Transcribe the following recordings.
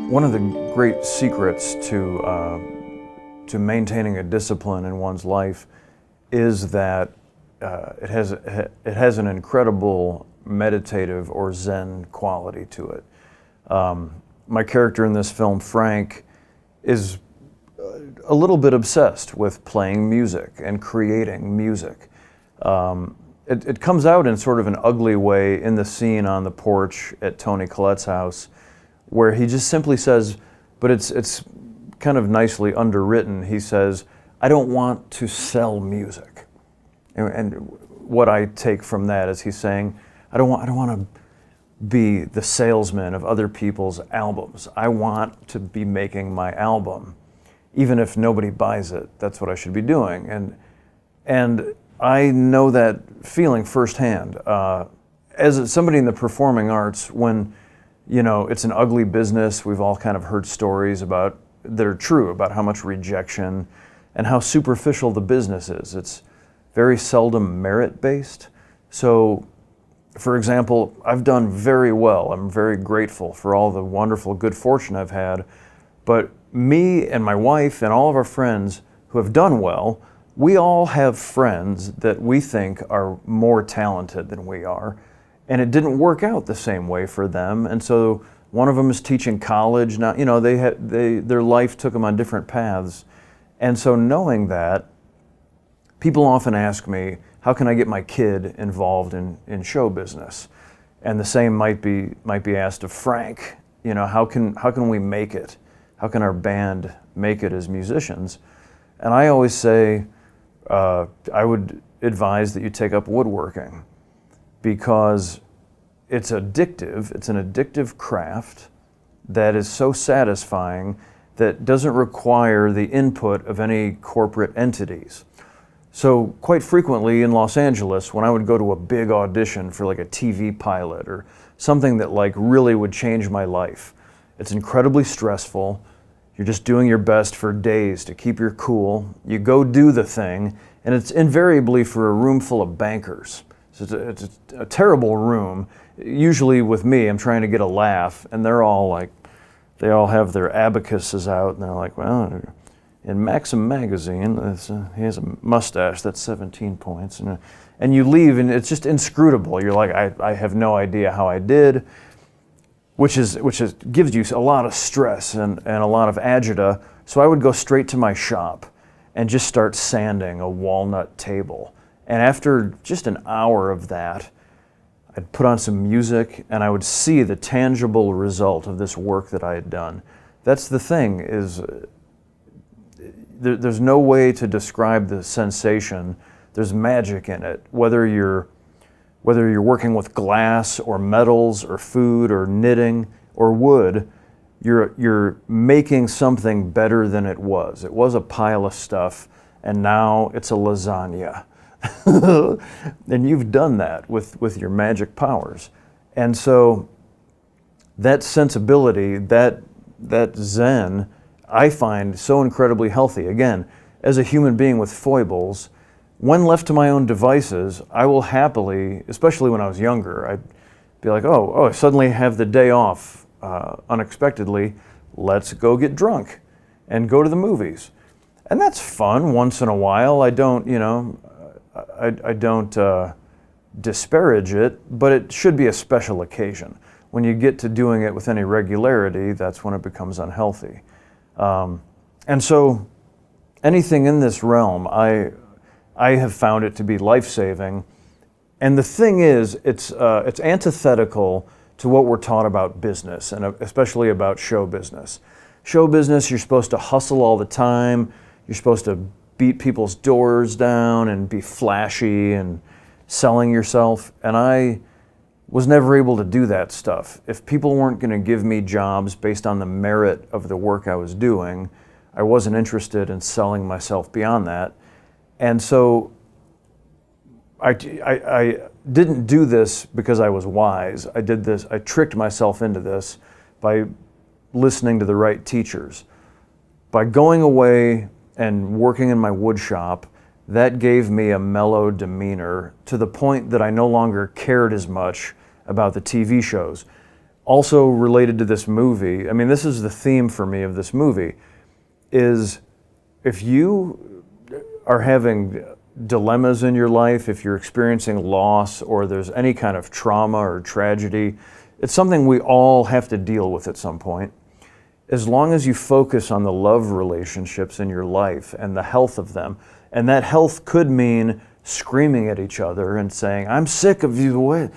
One of the great secrets to maintaining a discipline in one's life is that it has an incredible meditative or Zen quality to it. My character in this film, Frank, is a little bit obsessed with playing music and creating music. It comes out in sort of an ugly way in the scene on the porch at Toni Collette's house, where he just simply says, but it's kind of nicely underwritten, he says, "I don't want to sell music." And what I take from that is he's saying, I don't want to be the salesman of other people's albums. I want to be making my album. Even if nobody buys it, that's what I should be doing. And I know that feeling firsthand. As somebody in the performing arts, when it's an ugly business, we've all kind of heard stories that are true about how much rejection and how superficial the business is. It's very seldom merit-based. So, for example, I've done very well. I'm very grateful for all the wonderful good fortune I've had. But me and my wife and all of our friends who have done well, we all have friends that we think are more talented than we are. And it didn't work out the same way for them. And so one of them is teaching college. Now, their life took them on different paths. And so knowing that, people often ask me, how can I get my kid involved in show business? And the same might be asked of Frank. How can we make it? How can our band make it as musicians? And I always say, I would advise that you take up woodworking, because it's addictive. It's an addictive craft that is so satisfying that doesn't require the input of any corporate entities. So quite frequently in Los Angeles, when I would go to a big audition for like a TV pilot or something that like really would change my life, it's incredibly stressful. You're just doing your best for days to keep your cool. You go do the thing, and it's invariably for a room full of bankers. So it's a terrible room. Usually with me, I'm trying to get a laugh, and they're all like, they all have their abacuses out, and they're like, well, in Maxim magazine, he has a mustache that's 17 points. And you leave, and it's just inscrutable. You're like, I have no idea how I did, which gives you a lot of stress and a lot of agita. So I would go straight to my shop and just start sanding a walnut table. And after just an hour of that, I'd put on some music, and I would see the tangible result of this work that I had done. That's the thing, is there's no way to describe the sensation. There's magic in it. Whether you're working with glass or metals or food or knitting or wood, you're making something better than it was. It was a pile of stuff, and now it's a lasagna. And you've done that with your magic powers. And so that sensibility, that Zen, I find so incredibly healthy. Again, as a human being with foibles, when left to my own devices, I will happily, especially when I was younger, I'd be like, oh, I suddenly have the day off unexpectedly. Let's go get drunk and go to the movies. And that's fun once in a while. I don't disparage it, but it should be a special occasion. When you get to doing it with any regularity, that's when it becomes unhealthy. And so anything in this realm, I have found it to be life-saving. And the thing is, it's antithetical to what we're taught about business, and especially about show business. Show business, you're supposed to hustle all the time. You're supposed to beat people's doors down and be flashy and selling yourself. And I was never able to do that stuff. If people weren't going to give me jobs based on the merit of the work I was doing, I wasn't interested in selling myself beyond that. And so I didn't do this because I was wise. I tricked myself into this by listening to the right teachers. By going away and working in my wood shop, that gave me a mellow demeanor to the point that I no longer cared as much about the TV shows. Also related to this movie, I mean, this is the theme for me of this movie, is if you are having dilemmas in your life, if you're experiencing loss or there's any kind of trauma or tragedy, it's something we all have to deal with at some point. As long as you focus on the love relationships in your life and the health of them, and that health could mean screaming at each other and saying, I'm sick of you,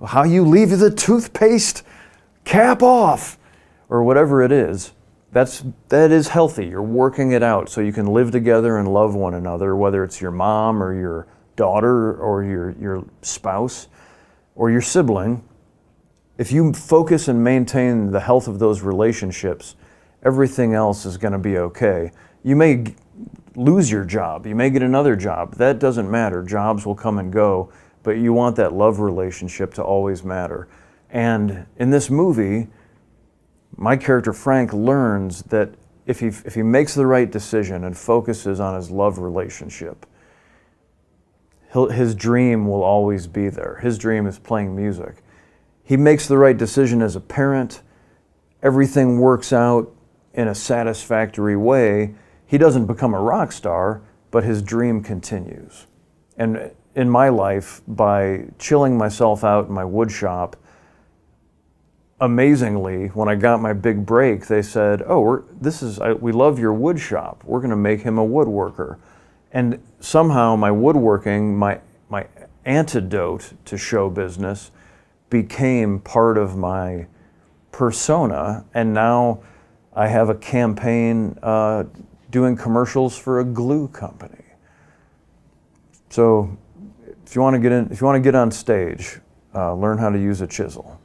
how you leave the toothpaste cap off, or whatever it is, that is healthy. You're working it out so you can live together and love one another, whether it's your mom or your daughter or your spouse or your sibling. If you focus and maintain the health of those relationships, everything else is going to be okay. You may lose your job. You may get another job. That doesn't matter. Jobs will come and go, but you want that love relationship to always matter. And in this movie, my character Frank learns that if he makes the right decision and focuses on his love relationship, his dream will always be there. His dream is playing music. He makes the right decision as a parent. Everything works out in a satisfactory way. He doesn't become a rock star, but his dream continues. And in my life, by chilling myself out in my wood shop, amazingly, when I got my big break, they said, "Oh, we love your wood shop. We're going to make him a woodworker." And somehow my woodworking, my antidote to show business, became part of my persona. And now I have a campaign doing commercials for a glue company. So if you want to get on stage, learn how to use a chisel.